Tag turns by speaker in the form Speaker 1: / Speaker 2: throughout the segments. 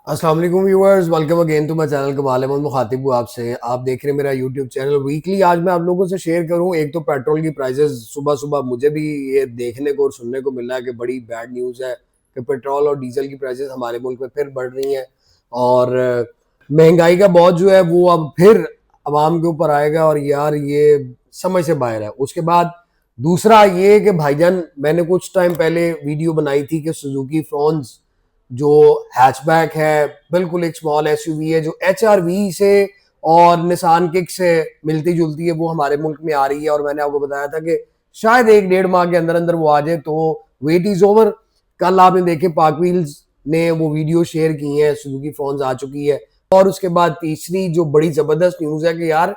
Speaker 1: अस्सलाम वालेकुम viewers, welcome again to my channel Kamal Ahmed मुखातिब हूँ आपसे। आप देख रहे हैं मेरा यूट्यूब चैनल वीकली। आज मैं आप लोगों से शेयर करूँ, एक तो पेट्रोल की प्राइसेस सुबह सुबह मुझे भी ये देखने को और सुनने को मिला है कि बड़ी बैड न्यूज़ है कि पेट्रोल और डीजल की प्राइसेस हमारे मुल्क में फिर बढ़ रही हैं और महंगाई का बोझ जो है वो अब फिर आवाम के ऊपर आएगा और यार ये समझ से बाहर है। उसके बाद दूसरा ये कि भाईजान, मैंने कुछ टाइम पहले वीडियो बनाई थी कि सुजुकी फ्रॉन्स जो हैचबैक है, बिल्कुल एक स्मॉल एसयूवी है जो एचआरवी से और निसान किक से मिलती जुलती है, वो हमारे मुल्क में आ रही है। और मैंने आपको बताया था कि शायद एक डेढ़ माह के अंदर अंदर वो आ जाए, तो वेट इज ओवर। कल आपने देखे पाक व्हील्स ने वो वीडियो शेयर की है, सुजुकी फ्रॉन्स आ चुकी है। और उसके बाद तीसरी जो बड़ी जबरदस्त न्यूज है कि यार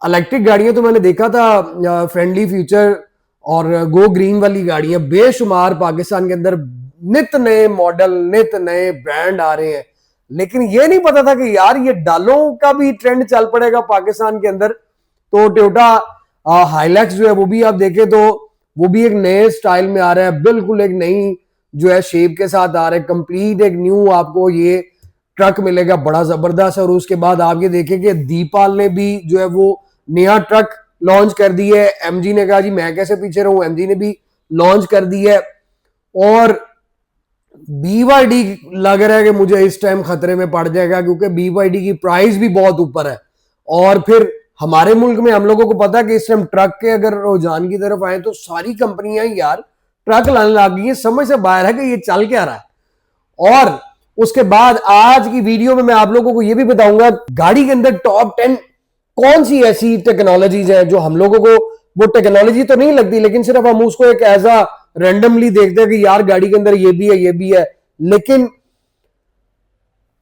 Speaker 1: इलेक्ट्रिक गाड़ियां तो मैंने देखा था, फ्रेंडली फ्यूचर और गो ग्रीन वाली गाड़ियां बेशुमार पाकिस्तान के अंदर नित नए मॉडल, नित नए ब्रांड आ रहे हैं। लेकिन ये नहीं पता था कि यार ये डालों का भी ट्रेंड चल पड़ेगा पाकिस्तान के अंदर। तो टोयोटा हाइलैक्स जो है वो भी आप देखें तो वो भी एक नए स्टाइल में आ रहा है, बिल्कुल एक नई जो है शेप के साथ आ रहा है। कंप्लीट एक न्यू आपको ये ट्रक मिलेगा, बड़ा जबरदस्त। और उसके बाद आप ये देखें कि दीपाल ने भी जो है वो नया ट्रक लॉन्च कर दी है। एमजी ने कहा जी मैं कैसे पीछे रहूं, एमजी ने भी लॉन्च कर दी है। और बीवाईडी लग रहा है कि मुझे इस टाइम खतरे में पड़ जाएगा, क्योंकि बीवाईडी की प्राइस भी बहुत ऊपर है। और फिर हमारे मुल्क में हम लोगों को पता है कि इस टाइम ट्रक के अगर रुझान की तरफ आए तो सारी कंपनियां यार ट्रक लाने लग गई है। समझ से बाहर है कि ये चल क्या रहा है। और उसके बाद आज की वीडियो में मैं आप लोगों को यह भी बताऊंगा गाड़ी के अंदर टॉप 10 कौन सी ऐसी टेक्नोलॉजीज है जो हम लोगों को वो टेक्नोलॉजी तो नहीं लगती, लेकिन सिर्फ हम उसको एक एज अ रैंडमली देखते हैं कि यार गाड़ी के अंदर ये भी है, ये भी है। लेकिन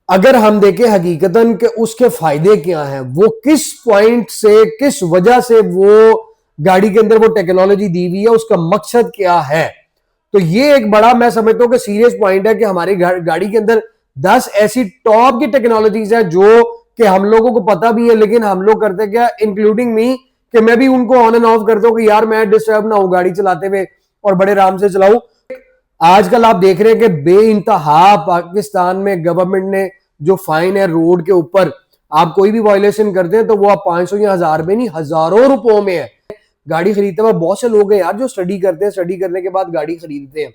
Speaker 1: अगर हम देखें हकीकतन के उसके फायदे क्या हैं, वो किस पॉइंट से, किस वजह से वो गाड़ी के अंदर वो टेक्नोलॉजी दी हुई है, उसका मकसद क्या है। तो ये एक बड़ा मैं समझता हूं कि सीरियस पॉइंट है कि हमारी गाड़ी के अंदर 10 ऐसी टॉप की टेक्नोलॉजीज है जो कि हम लोगों को पता भी है, लेकिन हम लोग करते क्या, इंक्लूडिंग मी, कि मैं भी उनको ऑन एंड ऑफ करता हूं कि यार मैं डिस्टर्ब ना हूं गाड़ी चलाते हुए और बड़े आराम से चलाऊं। आजकल आप देख रहे हैं कि बेइंतहा पाकिस्तान में गवर्नमेंट ने जो फाइन है रोड के ऊपर, आप कोई भी वायलेशन करते हैं तो वो आप 500 या 1000 में नहीं, हजारों रुपयों में है। गाड़ी खरीदते हुए बहुत से लोग हैं यार जो स्टडी करते हैं, स्टडी करने के बाद गाड़ी खरीदते हैं।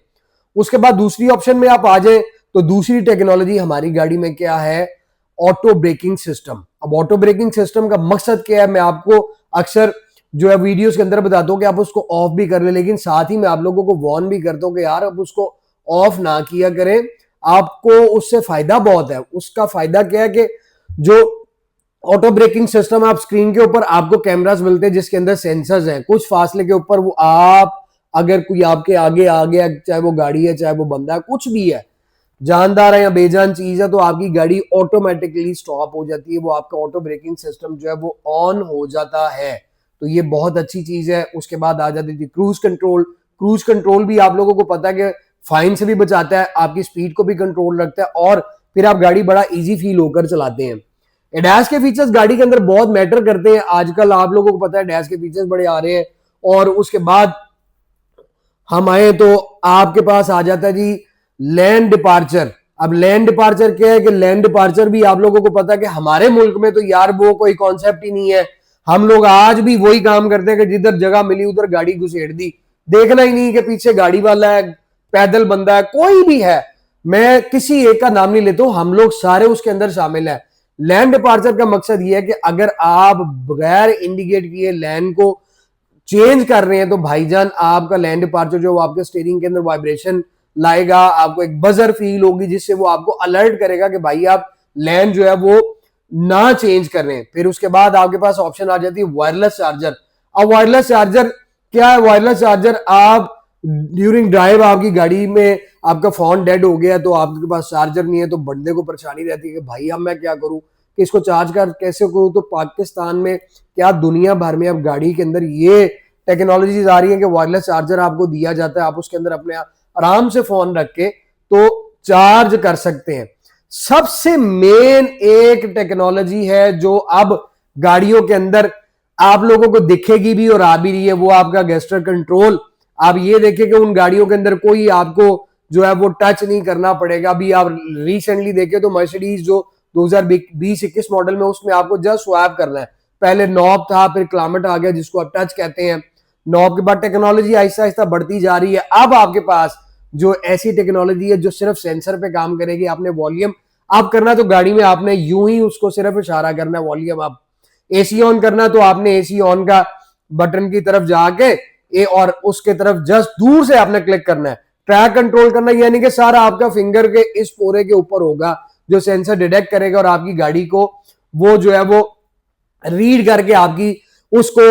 Speaker 1: उसके बाद दूसरी ऑप्शन में आप आ जाए तो दूसरी टेक्नोलॉजी हमारी गाड़ी में क्या है, ऑटो ब्रेकिंग सिस्टम। अब ऑटो ब्रेकिंग सिस्टम का मकसद क्या है, मैं आपको अक्सर जो है वीडियोस के अंदर बताता हूँ कि आप उसको ऑफ भी कर ले, लेकिन साथ ही मैं आप लोगों को वार्न भी करता हूँ कि यार आप उसको ऑफ ना किया करें, आपको उससे फायदा बहुत है। उसका फायदा क्या है कि जो ऑटो ब्रेकिंग सिस्टम, आप स्क्रीन के ऊपर आपको कैमरास मिलते हैं जिसके अंदर सेंसर्स हैं, कुछ फासले के ऊपर वो आप अगर कोई आपके आगे आ गया, चाहे वो गाड़ी है चाहे वो बंदा है, कुछ भी है, जानदार है या बेजान चीज है, तो आपकी गाड़ी ऑटोमेटिकली स्टॉप हो जाती है, वो आपका ऑटो ब्रेकिंग सिस्टम जो है वो ऑन हो जाता है। तो ये बहुत अच्छी चीज है। उसके बाद आ जाती थी क्रूज कंट्रोल। क्रूज कंट्रोल भी आप लोगों को पता है कि फाइन से भी बचाता है, आपकी स्पीड को भी कंट्रोल रखता है और फिर आप गाड़ी बड़ा इजी फील होकर चलाते हैं। एडैस के फीचर्स गाड़ी के अंदर बहुत मैटर करते हैं। आजकल आप लोगों को पता है एडैस के फीचर्स बड़े आ रहे हैं। और उसके बाद हम आए तो आपके पास आ जाता है जी लैंड डिपार्चर। अब लैंड डिपार्चर क्या है कि लैंड डिपार्चर भी आप लोगों को पता है कि हमारे मुल्क में तो यार वो कोई कॉन्सेप्ट ही नहीं है। हम लोग आज भी वही काम करते हैं कि जिधर जगह मिली उधर गाड़ी घुसेड़ दी, देखना ही नहीं कि पीछे गाड़ी वाला है, पैदल बंदा है, कोई भी है, मैं किसी एक का नाम नहीं लेता हूं, हम लोग सारे उसके अंदर शामिल है। लैंड डिपार्चर का मकसद यह है कि अगर आप बगैर इंडिकेट किए लैंड को चेंज कर रहे हैं तो भाईजान आपका लैंड डिपार्चर जो आपके स्टीयरिंग के अंदर वाइब्रेशन लाएगा, आपको एक बजर फील होगी जिससे वो आपको अलर्ट करेगा कि भाई आप लैंड जो है वो ना चेंज कर रहे हैं। फिर उसके बाद आपके पास ऑप्शन आ जाती है वायरलेस चार्जर। अब वायरलेस चार्जर क्या है, वायरलेस चार्जर आप ड्यूरिंग ड्राइव आपकी गाड़ी में आपका फोन डेड हो गया तो आपके पास चार्जर नहीं है, तो बंदे को परेशानी रहती है कि भाई अब मैं क्या करूं कि इसको चार्ज कर कैसे करूं। तो पाकिस्तान में क्या दुनिया भर में अब गाड़ी के अंदर ये टेक्नोलॉजीज आ रही है कि वायरलेस चार्जर आपको दिया जाता है, आप उसके अंदर अपने आराम से फोन रख के तो चार्ज कर सकते हैं। सबसे मेन एक टेक्नोलॉजी है जो अब गाड़ियों के अंदर आप लोगों को दिखेगी भी और आ भी रही है, वो आपका गेस्टर कंट्रोल। आप ये देखें कि उन गाड़ियों के अंदर कोई आपको जो है वो टच नहीं करना पड़ेगा। अभी आप रिसेंटली देखें तो मर्सिडीज जो 2020-21 मॉडल में, उसमें आपको जस्ट स्वैप करना है। पहले नॉब था, फिर क्लाइमेट आ गया जिसको आप टच कहते हैं। नॉब के बाद टेक्नोलॉजी आहिस्ता आहिस्ता बढ़ती जा रही है। अब आपके पास जो ऐसी टेक्नोलॉजी है जो सिर्फ सेंसर पे काम करेगी। आपने वॉल्यूम आप करना तो गाड़ी में आपने यूं ही उसको सिर्फ इशारा करना है, वॉल्यूम अप। एसी ऑन करना तो आपने एसी ऑन का बटन की तरफ जाके और उसके तरफ जस्ट दूर से आपने क्लिक करना है। ट्रैक कंट्रोल करना यानी कि सारा आपका फिंगर के इस पोरे के ऊपर होगा, जो सेंसर डिटेक्ट करेगा और आपकी गाड़ी को वो जो है वो रीड करके आपकी उसको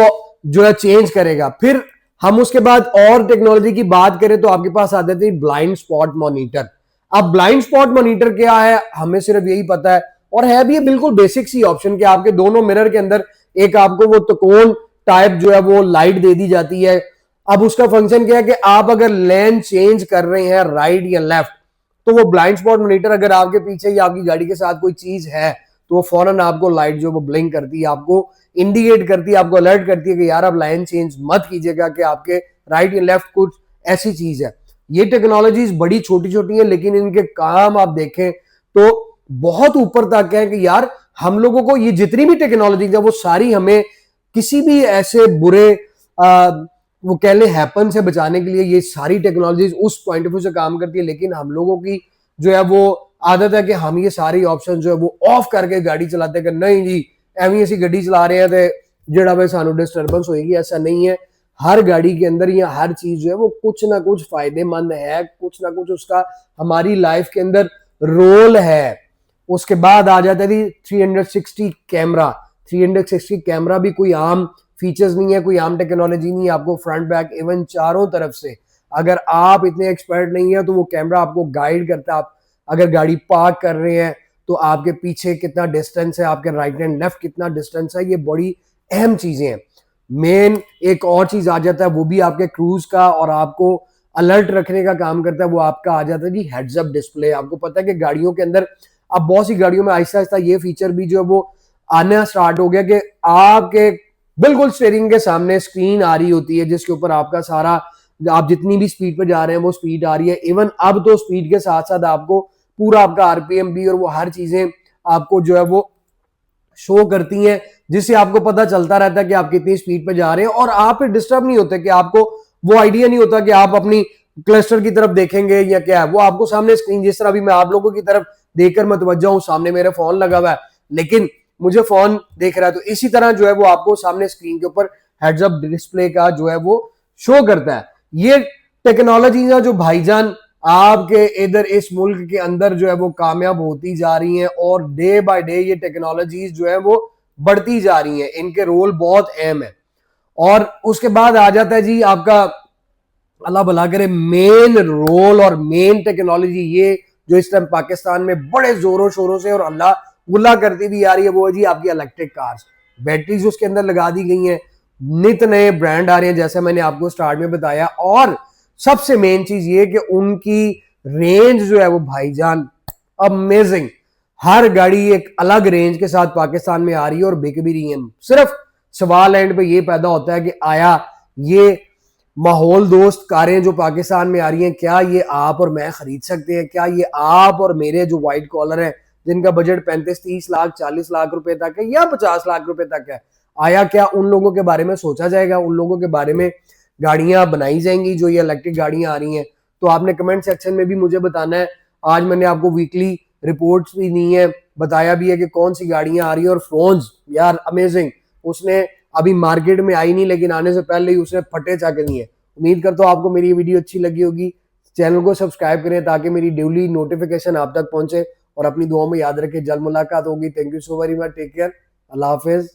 Speaker 1: जो है चेंज करेगा। फिर हम उसके बाद और टेक्नोलॉजी की बात करें तो आपके पास आ जाती है ब्लाइंड स्पॉट मॉनिटर। अब ब्लाइंड स्पॉट मॉनिटर क्या है, हमें सिर्फ यही पता है, और है भी बिल्कुल बेसिक सी ऑप्शन कि आपके दोनों मिरर के अंदर एक आपको वो त्रिकोण टाइप जो है वो लाइट दे दी जाती है। अब उसका फंक्शन क्या है कि आप अगर लेन चेंज कर रहे हैं राइट या लेफ्ट, तो वो ब्लाइंड स्पॉट मॉनिटर अगर आपके पीछे या आपकी गाड़ी के साथ कोई चीज है तो वो फौरन आपको लाइट जो वो ब्लिंक करती है, आपको इंडिकेट करती है, आपको अलर्ट करती है कि यार आप लाइन चेंज मत कीजिएगा कि आपके राइट या लेफ्ट कुछ ऐसी चीज है। ये टेक्नोलॉजीज बड़ी छोटी छोटी है, लेकिन इनके काम आप देखें तो बहुत ऊपर तक है कि यार हम लोगों को ये जितनी भी टेक्नोलॉजी है वो सारी हमें किसी भी ऐसे बुरे वो कह ले हैपन से बचाने के लिए ये सारी टेक्नोलॉजीज उस पॉइंट ऑफ व्यू से काम करती है। लेकिन हम लोगों की जो है वो आदत है कि हम ये सारी ऑप्शन जो है वो ऑफ करके गाड़ी चलाते हैं कि नहीं जी एवं ऐसी गाड़ी चला रहे हैं तो जेड़ा भाई सानू डिस्टर्बेंस होगी। ऐसा नहीं है, हर गाड़ी के अंदर या हर चीज जो है वो कुछ ना कुछ फायदेमंद है, कुछ ना कुछ उसका हमारी लाइफ के अंदर रोल है। उसके बाद आ जाता है 360 कैमरा। 360 कैमरा भी कोई आम फीचर्स नहीं है, कोई आम टेक्नोलॉजी नहीं है। आपको फ्रंट बैक इवन चारों तरफ से, अगर आप इतने एक्सपर्ट नहीं है तो वो कैमरा आपको गाइड करता है। आप अगर गाड़ी पार्क कर रहे हैं तो आपके पीछे कितना डिस्टेंस है, आपके राइट एंड लेफ्ट कितना डिस्टेंस है, ये बड़ी अहम चीजें हैं। मेन एक और चीज आ जाता है वो भी आपके क्रूज का और आपको अलर्ट रखने का काम करता है, वो आपका आ जाता है जी हेड्स अप डिस्प्ले। आपको पता है कि गाड़ियों के अंदर अब बहुत सी गाड़ियों में आहिस्ता आहिस्ता ये फीचर भी जो है वो आना स्टार्ट हो गया कि आपके बिल्कुल स्टीयरिंग के सामने स्क्रीन आ रही होती है जिसके ऊपर आपका सारा, आप जितनी भी स्पीड पर जा रहे हैं वो स्पीड आ रही है। इवन अब तो स्पीड के साथ साथ आपको पूरा आपका आरपीएम भी और वो हर चीजें आपको जो है वो शो करती हैं, जिससे आपको पता चलता रहता है कि आप कितनी स्पीड पे जा रहे हैं और आप फिर डिस्टर्ब नहीं होते कि आपको वो आइडिया नहीं होता कि आप अपनी क्लस्टर की तरफ देखेंगे या क्या है। वो आपको सामने स्क्रीन, जिस तरह भी मैं आप लोगों की तरफ देखकर मतवज्जा हूं, सामने मेरे फोन लगा हुआ है लेकिन मुझे फोन देख रहा है, तो इसी तरह जो है वो आपको सामने स्क्रीन के ऊपर हेड्स अप डिस्प्ले का जो है वो शो करता है। ये टेक्नोलॉजी जो भाईजान आपके इधर इस मुल्क के अंदर जो है वो कामयाब होती जा रही हैं और डे बाय डे ये टेक्नोलॉजीज जो है वो बढ़ती जा रही हैं। इनके रोल बहुत अहम है। और उसके बाद आ जाता है जी आपका, अल्लाह भला करे, मेन रोल और मेन टेक्नोलॉजी ये जो इस टाइम पाकिस्तान में बड़े जोरों शोरों से और अल्लाह गुल्ला करती भी आ रही है, वो है जी आपकी इलेक्ट्रिक कार्स। बैटरीज उसके अंदर लगा दी गई हैं, नित नए ब्रांड आ रहे हैं जैसे मैंने आपको स्टार्ट में बताया। और सबसे मेन चीज ये कि उनकी रेंज जो है वो भाईजान अमेजिंग। हर गाड़ी एक अलग रेंज के साथ पाकिस्तान में आ रही है और बिक भी रही है। सिर्फ सवाल एंड पे ये पैदा होता है कि आया ये माहौल दोस्त कारें जो पाकिस्तान में आ रही हैं, क्या ये आप और मैं खरीद सकते हैं? क्या ये आप और मेरे जो व्हाइट कॉलर हैं जिनका बजट 35-30 लाख 40 लाख रुपए तक है या 50 लाख रुपए तक है, आया क्या उन लोगों के बारे में सोचा जाएगा? उन लोगों के बारे में गाड़ियां बनाई जाएंगी जो ये इलेक्ट्रिक गाड़ियां आ रही हैं? तो आपने कमेंट सेक्शन में भी मुझे बताना है। आज मैंने आपको वीकली रिपोर्ट्स भी दी है, बताया भी है कि कौन सी गाड़ियां आ रही है। और फ्रोन्स यार अमेजिंग, उसने अभी मार्केट में आई नहीं लेकिन आने से पहले ही उसने फटे चाक दिए। उम्मीद करता हूँ आपको मेरी ये वीडियो अच्छी लगी होगी। चैनल को सब्सक्राइब करें ताकि मेरी डेली नोटिफिकेशन आप तक पहुंचे और अपनी दुआओं में याद रखें। जल्द मुलाकात होगी। Thank you so very much, take care, Allah Hafiz.